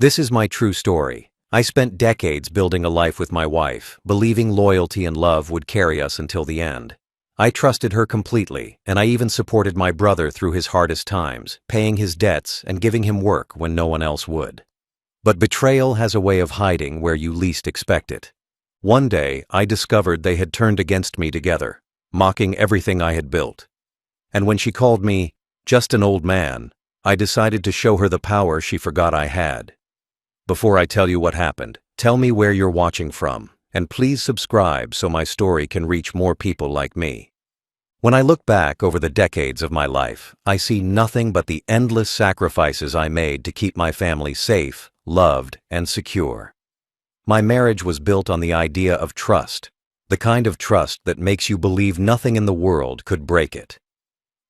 This is my true story. I spent decades building a life with my wife, believing loyalty and love would carry us until the end. I trusted her completely, and I even supported my brother through his hardest times, paying his debts and giving him work when no one else would. But betrayal has a way of hiding where you least expect it. One day, I discovered they had turned against me together, mocking everything I had built. And when she called me just an old man, I decided to show her the power she forgot I had. Before I tell you what happened, tell me where you're watching from, and please subscribe so my story can reach more people like me. When I look back over the decades of my life, I see nothing but the endless sacrifices I made to keep my family safe, loved, and secure. My marriage was built on the idea of trust, the kind of trust that makes you believe nothing in the world could break it.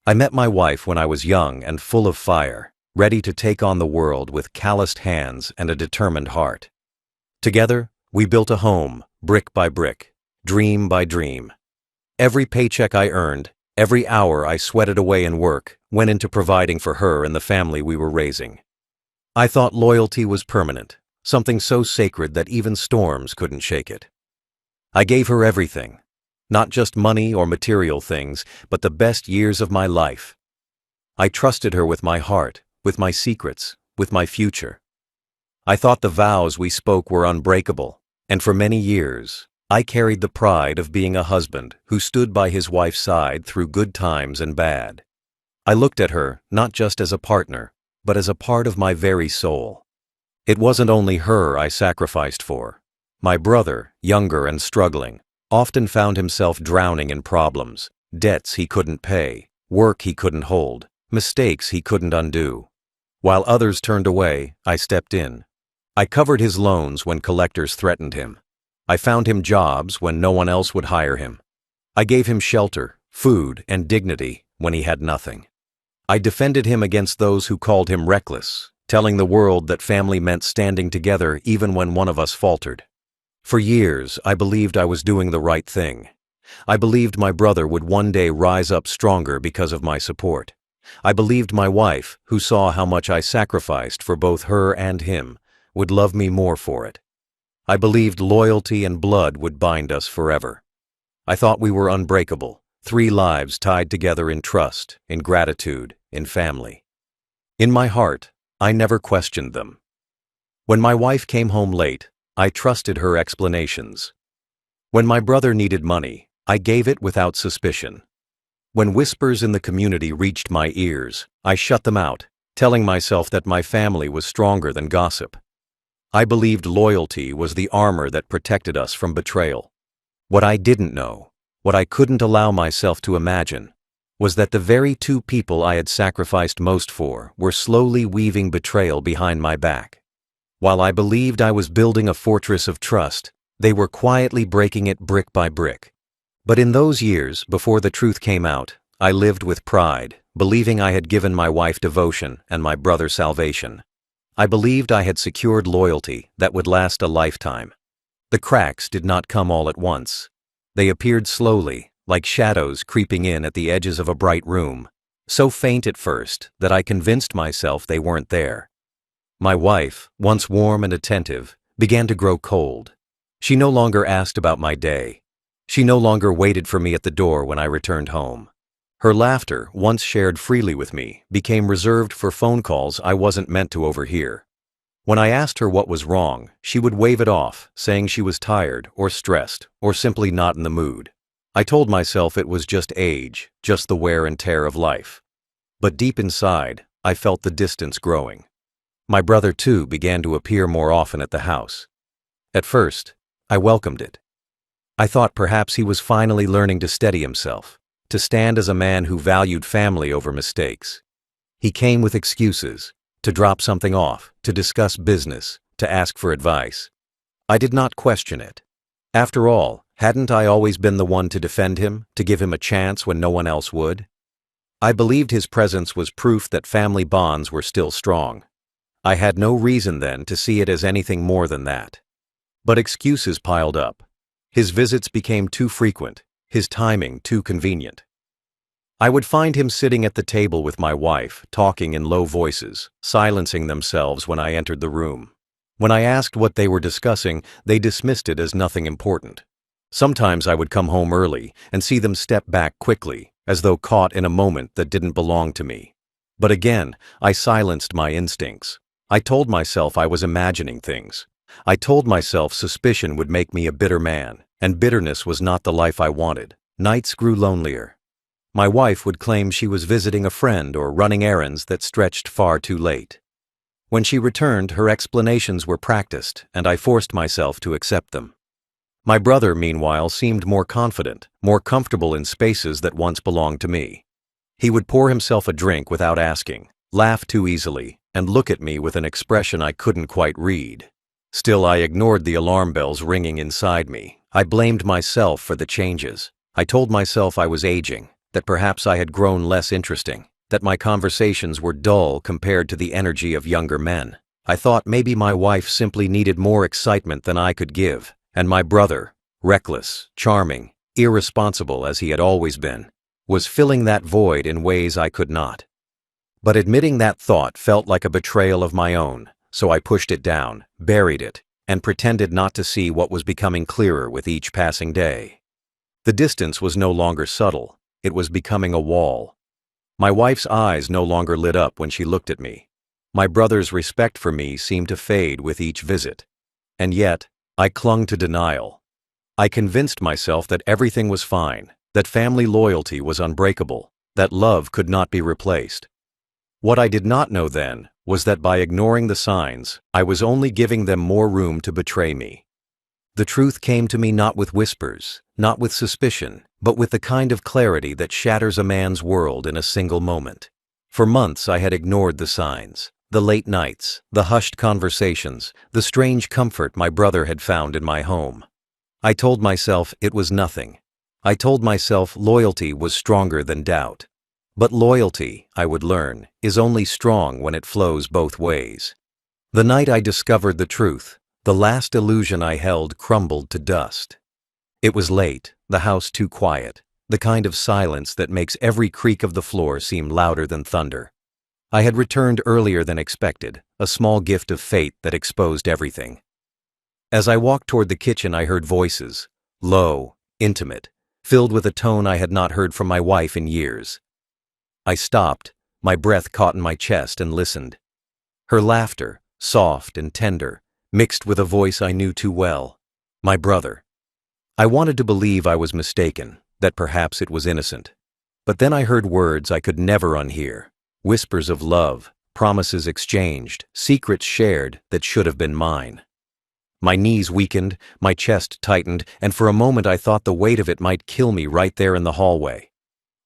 I met my wife when I was young and full of fire, ready to take on the world with calloused hands and a determined heart. Together, we built a home, brick by brick, dream by dream. Every paycheck I earned, every hour I sweated away in work, went into providing for her and the family we were raising. I thought loyalty was permanent, something so sacred that even storms couldn't shake it. I gave her everything, not just money or material things, but the best years of my life. I trusted her with my heart, with my secrets, with my future. I thought the vows we spoke were unbreakable, and for many years, I carried the pride of being a husband who stood by his wife's side through good times and bad. I looked at her not just as a partner, but as a part of my very soul. It wasn't only her I sacrificed for. My brother, younger and struggling, often found himself drowning in problems, debts he couldn't pay, work he couldn't hold, mistakes he couldn't undo. While others turned away, I stepped in. I covered his loans when collectors threatened him. I found him jobs when no one else would hire him. I gave him shelter, food, and dignity when he had nothing. I defended him against those who called him reckless, telling the world that family meant standing together even when one of us faltered. For years, I believed I was doing the right thing. I believed my brother would one day rise up stronger because of my support. I believed my wife, who saw how much I sacrificed for both her and him, would love me more for it. I believed loyalty and blood would bind us forever. I thought we were unbreakable, 3 lives tied together in trust, in gratitude, in family. In my heart, I never questioned them. When my wife came home late, I trusted her explanations. When my brother needed money, I gave it without suspicion. When whispers in the community reached my ears, I shut them out, telling myself that my family was stronger than gossip. I believed loyalty was the armor that protected us from betrayal. What I didn't know, what I couldn't allow myself to imagine, was that the very 2 people I had sacrificed most for were slowly weaving betrayal behind my back. While I believed I was building a fortress of trust, they were quietly breaking it brick by brick. But in those years, before the truth came out, I lived with pride, believing I had given my wife devotion and my brother salvation. I believed I had secured loyalty that would last a lifetime. The cracks did not come all at once. They appeared slowly, like shadows creeping in at the edges of a bright room, so faint at first that I convinced myself they weren't there. My wife, once warm and attentive, began to grow cold. She no longer asked about my day. She no longer waited for me at the door when I returned home. Her laughter, once shared freely with me, became reserved for phone calls I wasn't meant to overhear. When I asked her what was wrong, she would wave it off, saying she was tired or stressed or simply not in the mood. I told myself it was just age, just the wear and tear of life. But deep inside, I felt the distance growing. My brother, too, began to appear more often at the house. At first, I welcomed it. I thought perhaps he was finally learning to steady himself, to stand as a man who valued family over mistakes. He came with excuses, to drop something off, to discuss business, to ask for advice. I did not question it. After all, hadn't I always been the one to defend him, to give him a chance when no one else would? I believed his presence was proof that family bonds were still strong. I had no reason then to see it as anything more than that. But excuses piled up. His visits became too frequent, his timing too convenient. I would find him sitting at the table with my wife, talking in low voices, silencing themselves when I entered the room. When I asked what they were discussing, they dismissed it as nothing important. Sometimes I would come home early and see them step back quickly, as though caught in a moment that didn't belong to me. But again, I silenced my instincts. I told myself I was imagining things. I told myself suspicion would make me a bitter man, and bitterness was not the life I wanted. Nights grew lonelier. My wife would claim she was visiting a friend or running errands that stretched far too late. When she returned, her explanations were practiced, and I forced myself to accept them. My brother, meanwhile, seemed more confident, more comfortable in spaces that once belonged to me. He would pour himself a drink without asking, laugh too easily, and look at me with an expression I couldn't quite read. Still, I ignored the alarm bells ringing inside me. I blamed myself for the changes. I told myself I was aging, that perhaps I had grown less interesting, that my conversations were dull compared to the energy of younger men. I thought maybe my wife simply needed more excitement than I could give, and my brother, reckless, charming, irresponsible as he had always been, was filling that void in ways I could not. But admitting that thought felt like a betrayal of my own, so I pushed it down, buried it, and pretended not to see what was becoming clearer with each passing day. The distance was no longer subtle, it was becoming a wall. My wife's eyes no longer lit up when she looked at me. My brother's respect for me seemed to fade with each visit. And yet, I clung to denial. I convinced myself that everything was fine, that family loyalty was unbreakable, that love could not be replaced. What I did not know then was that by ignoring the signs, I was only giving them more room to betray me. The truth came to me not with whispers, not with suspicion, but with the kind of clarity that shatters a man's world in a single moment. For months I had ignored the signs, the late nights, the hushed conversations, the strange comfort my brother had found in my home. I told myself it was nothing. I told myself loyalty was stronger than doubt. But loyalty, I would learn, is only strong when it flows both ways. The night I discovered the truth, the last illusion I held crumbled to dust. It was late, the house too quiet, the kind of silence that makes every creak of the floor seem louder than thunder. I had returned earlier than expected, a small gift of fate that exposed everything. As I walked toward the kitchen, I heard voices, low, intimate, filled with a tone I had not heard from my wife in years. I stopped, my breath caught in my chest, and listened. Her laughter, soft and tender, mixed with a voice I knew too well. My brother. I wanted to believe I was mistaken, that perhaps it was innocent. But then I heard words I could never unhear, whispers of love, promises exchanged, secrets shared that should have been mine. My knees weakened, my chest tightened, and for a moment I thought the weight of it might kill me right there in the hallway.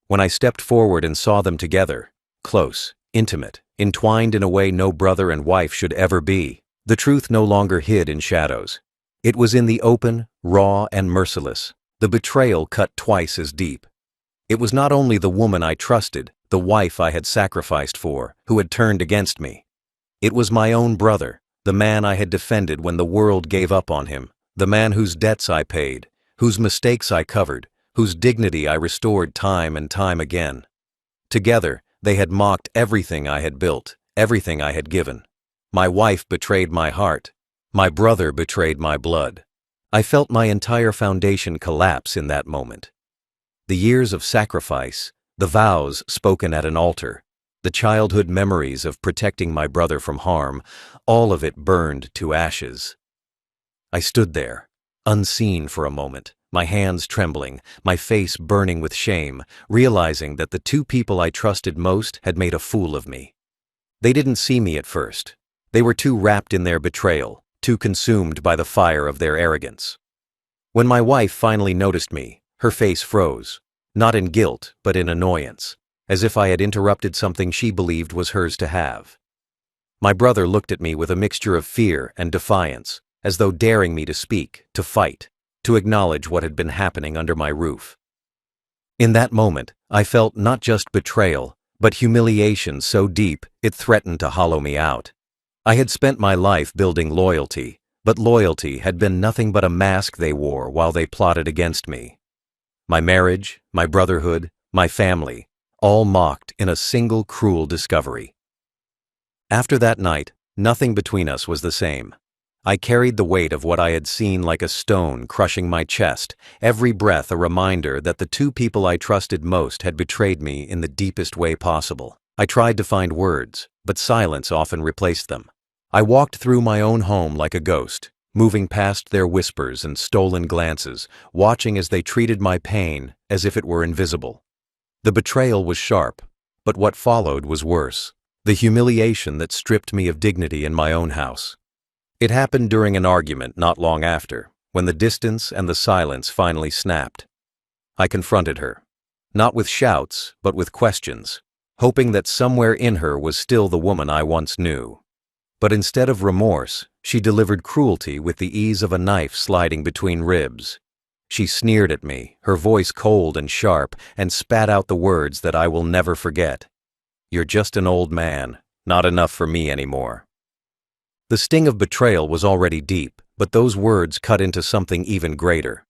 When I stepped forward and saw them together, close, intimate, entwined in a way no brother and wife should ever be, the truth no longer hid in shadows. It was in the open, raw, and merciless. The betrayal cut twice as deep. It was not only the woman I trusted, the wife I had sacrificed for, who had turned against me. It was my own brother, the man I had defended when the world gave up on him, the man whose debts I paid, whose mistakes I covered, whose dignity I restored time and time again. Together, they had mocked everything I had built, everything I had given. My wife betrayed my heart. My brother betrayed my blood. I felt my entire foundation collapse in that moment. The years of sacrifice, the vows spoken at an altar, the childhood memories of protecting my brother from harm, all of it burned to ashes. I stood there, unseen for a moment, my hands trembling, my face burning with shame, realizing that the two people I trusted most had made a fool of me. They didn't see me at first. They were too wrapped in their betrayal, too consumed by the fire of their arrogance. When my wife finally noticed me, her face froze, not in guilt, but in annoyance, as if I had interrupted something she believed was hers to have. My brother looked at me with a mixture of fear and defiance, as though daring me to speak, to fight, to acknowledge what had been happening under my roof. In that moment, I felt not just betrayal, but humiliation so deep it threatened to hollow me out. I had spent my life building loyalty, but loyalty had been nothing but a mask they wore while they plotted against me. My marriage, my brotherhood, my family, all mocked in a single cruel discovery. After that night, nothing between us was the same. I carried the weight of what I had seen like a stone crushing my chest, every breath a reminder that the two people I trusted most had betrayed me in the deepest way possible. I tried to find words, but silence often replaced them. I walked through my own home like a ghost, moving past their whispers and stolen glances, watching as they treated my pain as if it were invisible. The betrayal was sharp, but what followed was worse. The humiliation that stripped me of dignity in my own house. It happened during an argument not long after, when the distance and the silence finally snapped. I confronted her, not with shouts, but with questions, hoping that somewhere in her was still the woman I once knew. But instead of remorse, she delivered cruelty with the ease of a knife sliding between ribs. She sneered at me, her voice cold and sharp, and spat out the words that I will never forget. "You're just an old man, not enough for me anymore." The sting of betrayal was already deep, but those words cut into something even greater.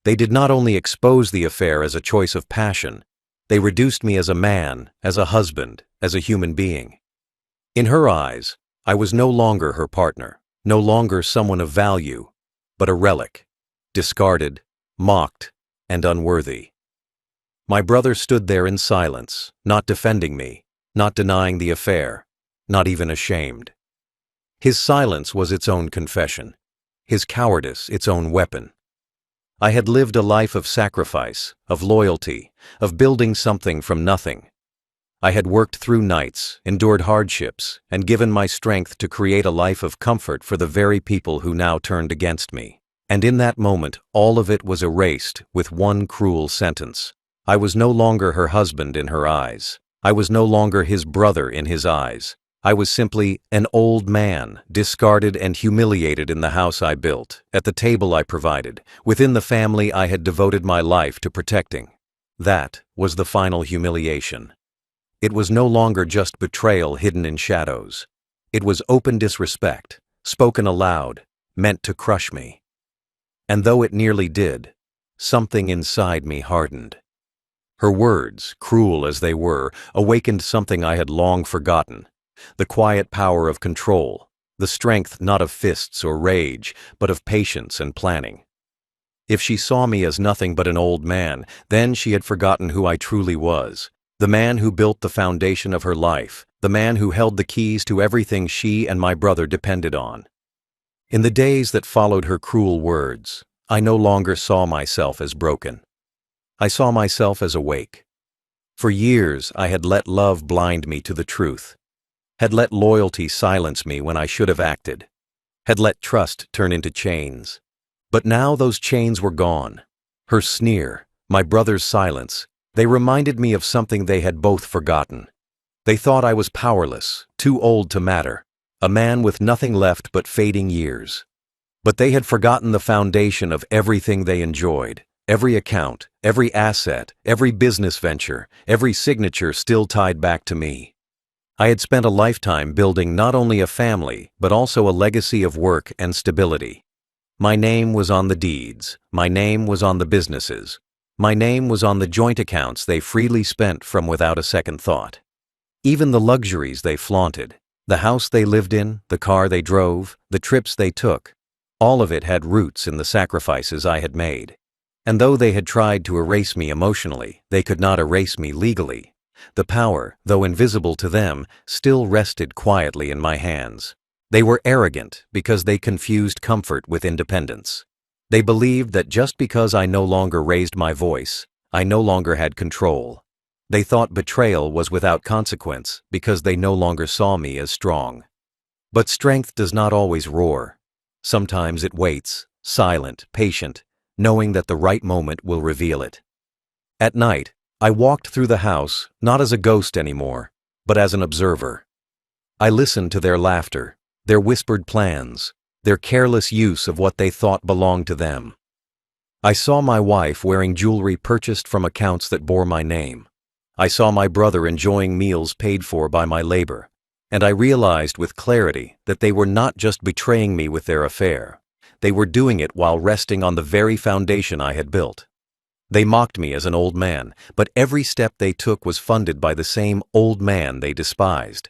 They did not only expose the affair as a choice of passion, they reduced me as a man, as a husband, as a human being. In her eyes, I was no longer her partner, no longer someone of value, but a relic, discarded, mocked, and unworthy. My brother stood there in silence, not defending me, not denying the affair, not even ashamed. His silence was its own confession, his cowardice its own weapon. I had lived a life of sacrifice, of loyalty, of building something from nothing. I had worked through nights, endured hardships, and given my strength to create a life of comfort for the very people who now turned against me. And in that moment, all of it was erased with one cruel sentence. I was no longer her husband in her eyes. I was no longer his brother in his eyes. I was simply an old man, discarded and humiliated in the house I built, at the table I provided, within the family I had devoted my life to protecting. That was the final humiliation. It was no longer just betrayal hidden in shadows. It was open disrespect, spoken aloud, meant to crush me. And though it nearly did, something inside me hardened. Her words, cruel as they were, awakened something I had long forgotten. The quiet power of control, the strength not of fists or rage, but of patience and planning. If she saw me as nothing but an old man, then she had forgotten who I truly was. The man who built the foundation of her life, the man who held the keys to everything she and my brother depended on. In the days that followed her cruel words, I no longer saw myself as broken. I saw myself as awake. For years I had let love blind me to the truth, had let loyalty silence me when I should have acted, had let trust turn into chains. But now those chains were gone. Her sneer, my brother's silence, they reminded me of something they had both forgotten. They thought I was powerless, too old to matter, a man with nothing left but fading years. But they had forgotten the foundation of everything they enjoyed, every account, every asset, every business venture, every signature still tied back to me. I had spent a lifetime building not only a family, but also a legacy of work and stability. My name was on the deeds, my name was on the businesses, my name was on the joint accounts they freely spent from without a second thought. Even the luxuries they flaunted, the house they lived in, the car they drove, the trips they took, all of it had roots in the sacrifices I had made. And though they had tried to erase me emotionally, they could not erase me legally. The power, though invisible to them, still rested quietly in my hands. They were arrogant because they confused comfort with independence. They believed that just because I no longer raised my voice, I no longer had control. They thought betrayal was without consequence because they no longer saw me as strong. But strength does not always roar. Sometimes it waits, silent, patient, knowing that the right moment will reveal it. At night, I walked through the house, not as a ghost anymore, but as an observer. I listened to their laughter, their whispered plans, their careless use of what they thought belonged to them. I saw my wife wearing jewelry purchased from accounts that bore my name. I saw my brother enjoying meals paid for by my labor, and I realized with clarity that they were not just betraying me with their affair. They were doing it while resting on the very foundation I had built. They mocked me as an old man, but every step they took was funded by the same old man they despised.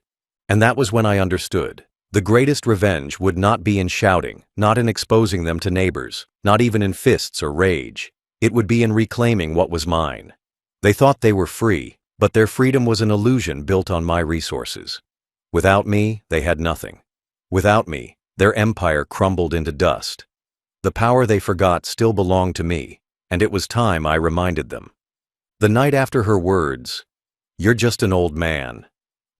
And that was when I understood. The greatest revenge would not be in shouting, not in exposing them to neighbors, not even in fists or rage. It would be in reclaiming what was mine. They thought they were free, but their freedom was an illusion built on my resources. Without me, they had nothing. Without me, their empire crumbled into dust. The power they forgot still belonged to me, and it was time I reminded them. The night after her words, "You're just an old man,"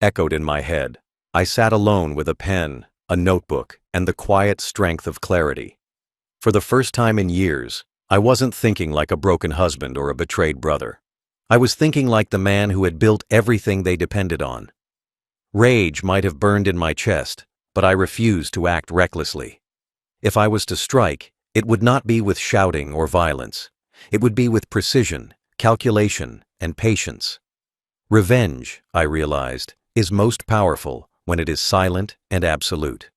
echoed in my head. I sat alone with a pen, a notebook, and the quiet strength of clarity. For the first time in years, I wasn't thinking like a broken husband or a betrayed brother. I was thinking like the man who had built everything they depended on. Rage might have burned in my chest, but I refused to act recklessly. If I was to strike, it would not be with shouting or violence. It would be with precision, calculation, and patience. Revenge, I realized, is most powerful when it is silent and absolute.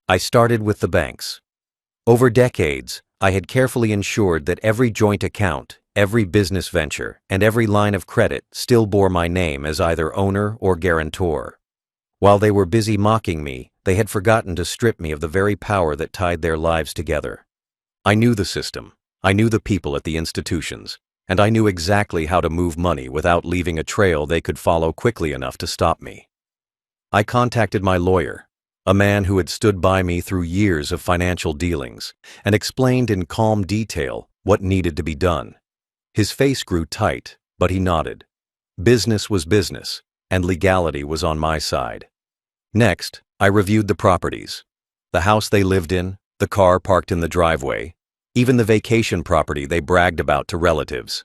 I started with the banks. Over decades, I had carefully ensured that every joint account, every business venture, and every line of credit still bore my name as either owner or guarantor. While they were busy mocking me, they had forgotten to strip me of the very power that tied their lives together. I knew the system, I knew the people at the institutions, and I knew exactly how to move money without leaving a trail they could follow quickly enough to stop me. I contacted my lawyer, a man who had stood by me through years of financial dealings, and explained in calm detail what needed to be done. His face grew tight, but he nodded. Business was business, and legality was on my side. Next, I reviewed the properties. The house they lived in, the car parked in the driveway, even the vacation property they bragged about to relatives.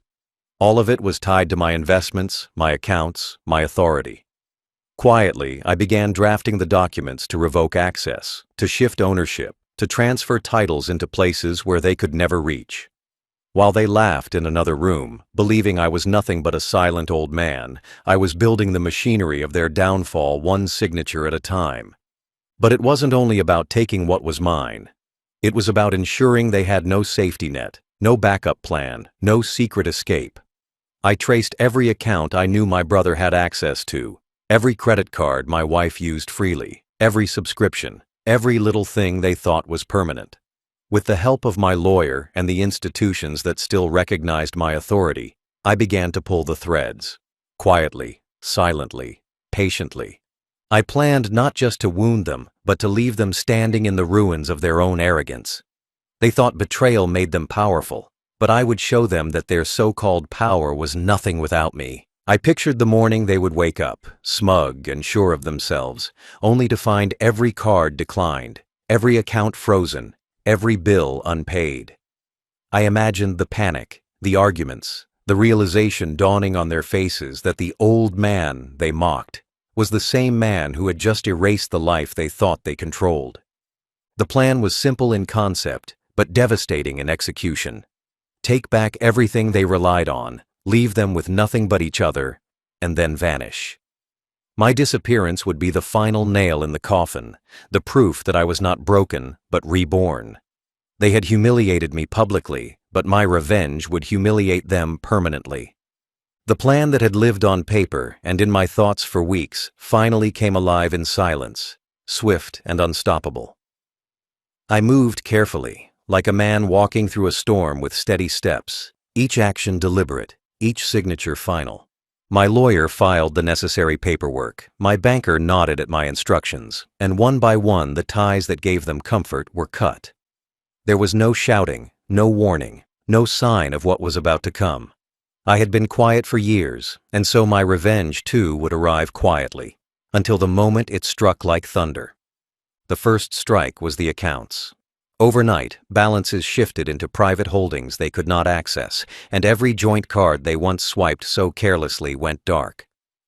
All of it was tied to my investments, my accounts, my authority. Quietly, I began drafting the documents to revoke access, to shift ownership, to transfer titles into places where they could never reach. While they laughed in another room, believing I was nothing but a silent old man, I was building the machinery of their downfall one signature at a time. But it wasn't only about taking what was mine. It was about ensuring they had no safety net, no backup plan, no secret escape. I traced every account I knew my brother had access to, every credit card my wife used freely, every subscription, every little thing they thought was permanent. With the help of my lawyer and the institutions that still recognized my authority, I began to pull the threads. Quietly, silently, patiently. I planned not just to wound them, but to leave them standing in the ruins of their own arrogance. They thought betrayal made them powerful, but I would show them that their so-called power was nothing without me. I pictured the morning they would wake up, smug and sure of themselves, only to find every card declined, every account frozen, every bill unpaid. I imagined the panic, the arguments, the realization dawning on their faces that the old man they mocked was the same man who had just erased the life they thought they controlled. The plan was simple in concept, but devastating in execution. Take back everything they relied on, leave them with nothing but each other, and then vanish. My disappearance would be the final nail in the coffin, the proof that I was not broken, but reborn. They had humiliated me publicly, but my revenge would humiliate them permanently. The plan that had lived on paper and in my thoughts for weeks finally came alive in silence, swift and unstoppable. I moved carefully, like a man walking through a storm with steady steps, each action deliberate, each signature final. My lawyer filed the necessary paperwork, my banker nodded at my instructions, and one by one the ties that gave them comfort were cut. There was no shouting, no warning, no sign of what was about to come. I had been quiet for years, and so my revenge too would arrive quietly, until the moment it struck like thunder. The first strike was the accounts. Overnight, balances shifted into private holdings they could not access, and every joint card they once swiped so carelessly went dark.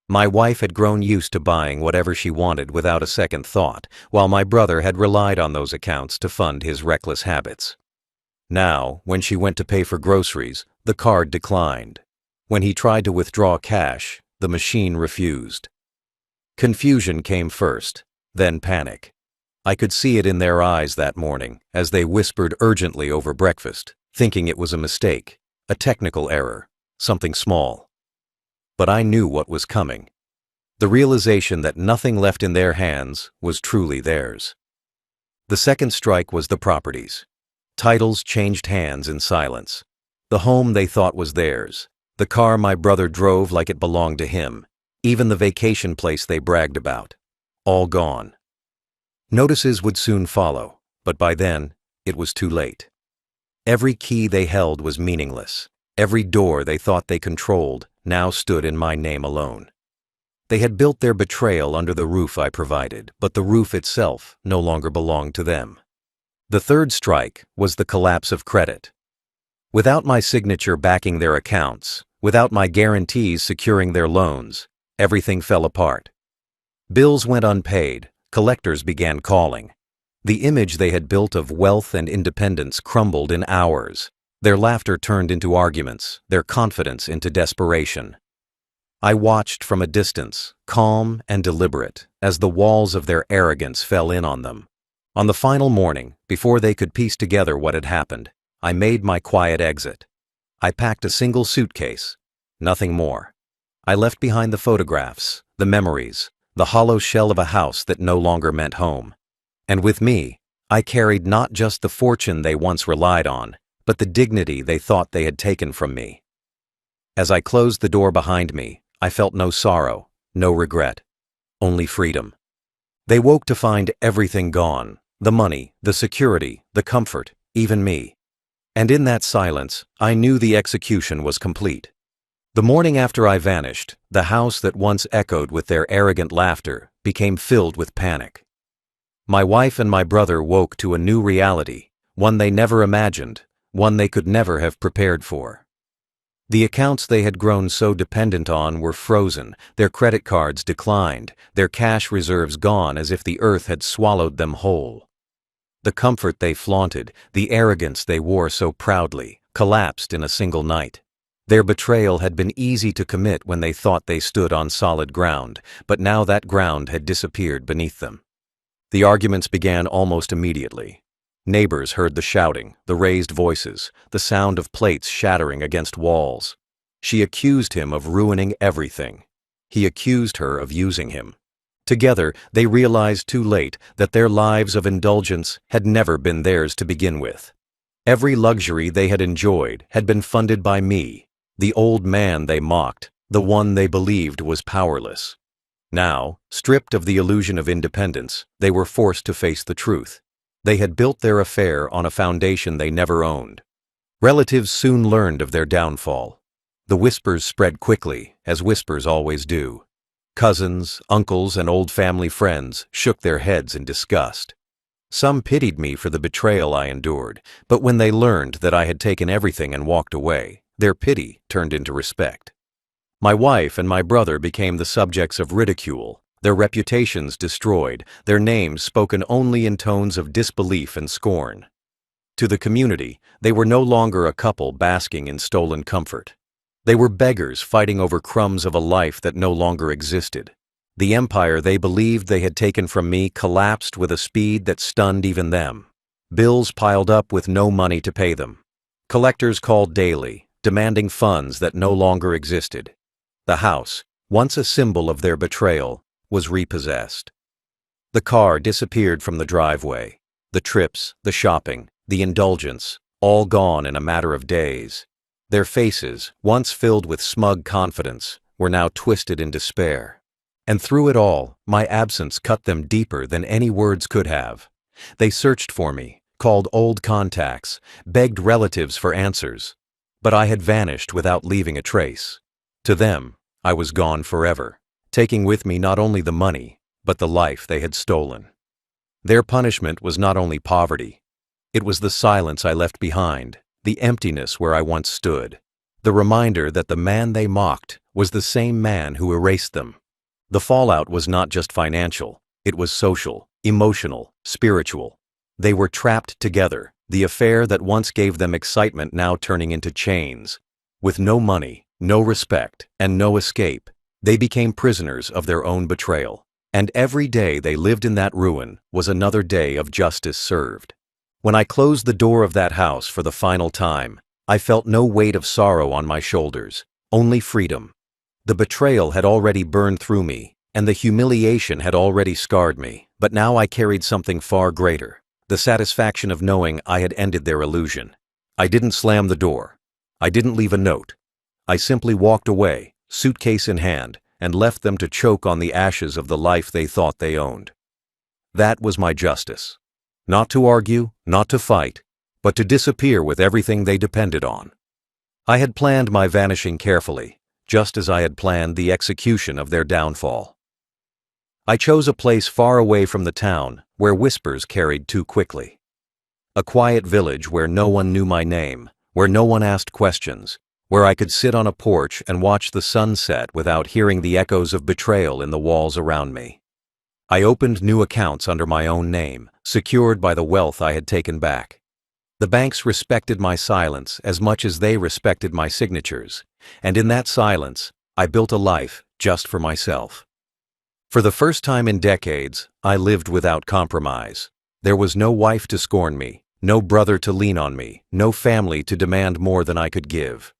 My wife had grown used to buying whatever she wanted without a second thought, while my brother had relied on those accounts to fund his reckless habits. Now, when she went to pay for groceries, the card declined. When he tried to withdraw cash, the machine refused. Confusion came first, then panic. I could see it in their eyes that morning as they whispered urgently over breakfast, thinking it was a mistake, a technical error, something small. But I knew what was coming. The realization that nothing left in their hands was truly theirs. The second strike was the properties. Titles changed hands in silence. The home they thought was theirs, the car my brother drove like it belonged to him, even the vacation place they bragged about. All gone. Notices would soon follow, but by then, it was too late. Every key they held was meaningless. Every door they thought they controlled now stood in my name alone. They had built their betrayal under the roof I provided, but the roof itself no longer belonged to them. The third strike was the collapse of credit. Without my signature backing their accounts, without my guarantees securing their loans, everything fell apart. Bills went unpaid, collectors began calling. The image they had built of wealth and independence crumbled in hours. Their laughter turned into arguments, their confidence into desperation. I watched from a distance, calm and deliberate, as the walls of their arrogance fell in on them. On the final morning, before they could piece together what had happened, I made my quiet exit. I packed a single suitcase, nothing more. I left behind the photographs, the memories, the hollow shell of a house that no longer meant home. And with me, I carried not just the fortune they once relied on, but the dignity they thought they had taken from me. As I closed the door behind me, I felt no sorrow, no regret, only freedom. They woke to find everything gone, the money, the security, the comfort, even me. And in that silence, I knew the execution was complete. The morning after I vanished, the house that once echoed with their arrogant laughter became filled with panic. My wife and my brother woke to a new reality, one they never imagined, one they could never have prepared for. The accounts they had grown so dependent on were frozen, their credit cards declined, their cash reserves gone as if the earth had swallowed them whole. The comfort they flaunted, the arrogance they wore so proudly, collapsed in a single night. Their betrayal had been easy to commit when they thought they stood on solid ground, but now that ground had disappeared beneath them. The arguments began almost immediately. Neighbors heard the shouting, the raised voices, the sound of plates shattering against walls. She accused him of ruining everything. He accused her of using him. Together, they realized too late that their lives of indulgence had never been theirs to begin with. Every luxury they had enjoyed had been funded by me, the old man they mocked, the one they believed was powerless. Now, stripped of the illusion of independence, they were forced to face the truth. They had built their affair on a foundation they never owned. Relatives soon learned of their downfall. The whispers spread quickly, as whispers always do. Cousins, uncles, and old family friends shook their heads in disgust. Some pitied me for the betrayal I endured, but when they learned that I had taken everything and walked away, their pity turned into respect. My wife and my brother became the subjects of ridicule, their reputations destroyed, their names spoken only in tones of disbelief and scorn. To the community, they were no longer a couple basking in stolen comfort. They were beggars fighting over crumbs of a life that no longer existed. The empire they believed they had taken from me collapsed with a speed that stunned even them. Bills piled up with no money to pay them. Collectors called daily, demanding funds that no longer existed. The house, once a symbol of their betrayal, was repossessed. The car disappeared from the driveway. The trips, the shopping, the indulgence, all gone in a matter of days. Their faces, once filled with smug confidence, were now twisted in despair. And through it all, my absence cut them deeper than any words could have. They searched for me, called old contacts, begged relatives for answers. But I had vanished without leaving a trace. To them, I was gone forever, taking with me not only the money, but the life they had stolen. Their punishment was not only poverty. It was the silence I left behind, the emptiness where I once stood, the reminder that the man they mocked was the same man who erased them. The fallout was not just financial, it was social, emotional, spiritual. They were trapped together, the affair that once gave them excitement now turning into chains. With no money, no respect, and no escape, they became prisoners of their own betrayal. And every day they lived in that ruin was another day of justice served. When I closed the door of that house for the final time, I felt no weight of sorrow on my shoulders, only freedom. The betrayal had already burned through me, And the humiliation had already scarred me, but now I carried something far greater, the satisfaction of knowing I had ended their illusion. I didn't slam the door. I didn't leave a note. I simply walked away, suitcase in hand, and left them to choke on the ashes of the life they thought they owned. That was my justice. Not to argue, not to fight, but to disappear with everything they depended on. I had planned my vanishing carefully, just as I had planned the execution of their downfall. I chose a place far away from the town, where whispers carried too quickly. A quiet village where no one knew my name, where no one asked questions, where I could sit on a porch and watch the sun set without hearing the echoes of betrayal in the walls around me. I opened new accounts under my own name, secured by the wealth I had taken back. The banks respected my silence as much as they respected my signatures, and in that silence, I built a life just for myself. For the first time in decades, I lived without compromise. There was no wife to scorn me, no brother to lean on me, no family to demand more than I could give.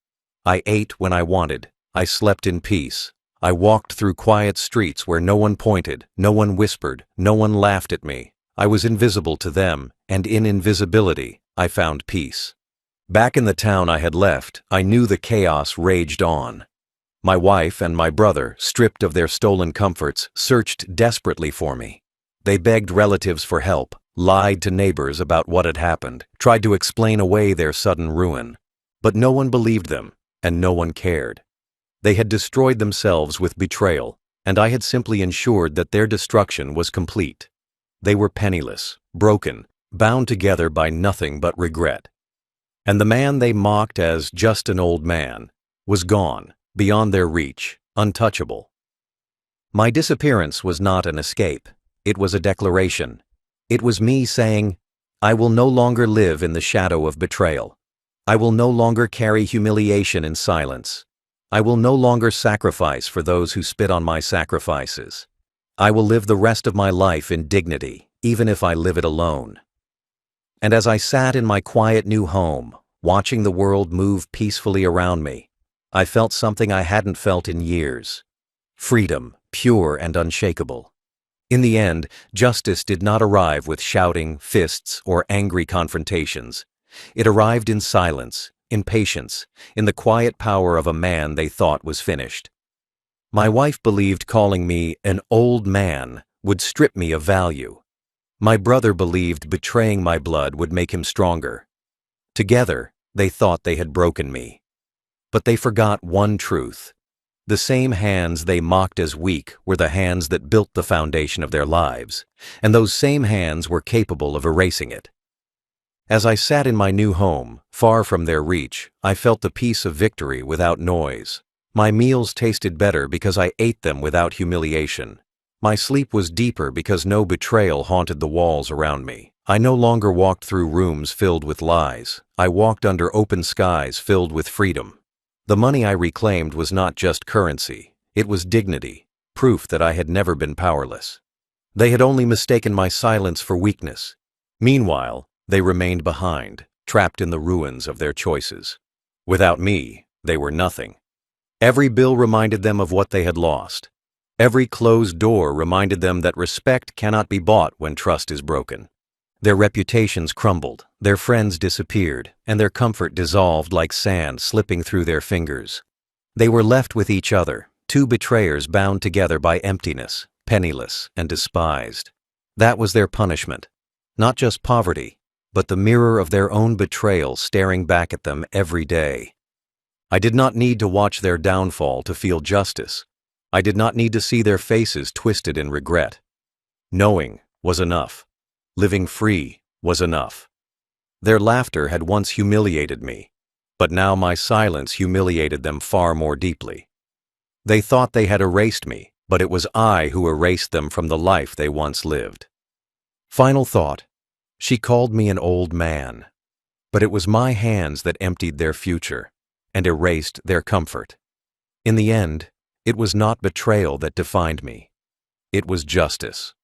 I ate when I wanted, I slept in peace. I walked through quiet streets where no one pointed, no one whispered, no one laughed at me. I was invisible to them, and in invisibility, I found peace. Back in the town I had left, I knew the chaos raged on. My wife and my brother, stripped of their stolen comforts, searched desperately for me. They begged relatives for help, lied to neighbors about what had happened, tried to explain away their sudden ruin. But no one believed them, and no one cared. They had destroyed themselves with betrayal, and I had simply ensured that their destruction was complete. They were penniless, broken, bound together by nothing but regret. And the man they mocked as just an old man was gone, beyond their reach, untouchable. My disappearance was not an escape. It was a declaration. It was me saying, I will no longer live in the shadow of betrayal. I will no longer carry humiliation in silence. I will no longer sacrifice for those who spit on my sacrifices. I will live the rest of my life in dignity, even if I live it alone. And as I sat in my quiet new home, watching the world move peacefully around me, I felt something I hadn't felt in years. Freedom, pure and unshakable. In the end, justice did not arrive with shouting, fists, or angry confrontations. It arrived in silence, in patience, in the quiet power of a man they thought was finished. My wife believed calling me an old man would strip me of value. My brother believed betraying my blood would make him stronger. Together, they thought they had broken me. But they forgot one truth. The same hands they mocked as weak were the hands that built the foundation of their lives, and those same hands were capable of erasing it. As I sat in my new home, far from their reach, I felt the peace of victory without noise. My meals tasted better because I ate them without humiliation. My sleep was deeper because no betrayal haunted the walls around me. I no longer walked through rooms filled with lies. I walked under open skies filled with freedom. The money I reclaimed was not just currency. It was dignity, proof that I had never been powerless. They had only mistaken my silence for weakness. Meanwhile, they remained behind, trapped in the ruins of their choices. Without me, they were nothing. Every bill reminded them of what they had lost. Every closed door reminded them that respect cannot be bought when trust is broken. Their reputations crumbled, their friends disappeared, and their comfort dissolved like sand slipping through their fingers. They were left with each other, two betrayers bound together by emptiness, penniless and despised. That was their punishment. Not just poverty, but the mirror of their own betrayal staring back at them every day. I did not need to watch their downfall to feel justice. I did not need to see their faces twisted in regret. Knowing was enough. Living free was enough. Their laughter had once humiliated me, but now my silence humiliated them far more deeply. They thought they had erased me, but it was I who erased them from the life they once lived. Final thought. She called me an old man, but it was my hands that emptied their future and erased their comfort. In the end, it was not betrayal that defined me. It was justice.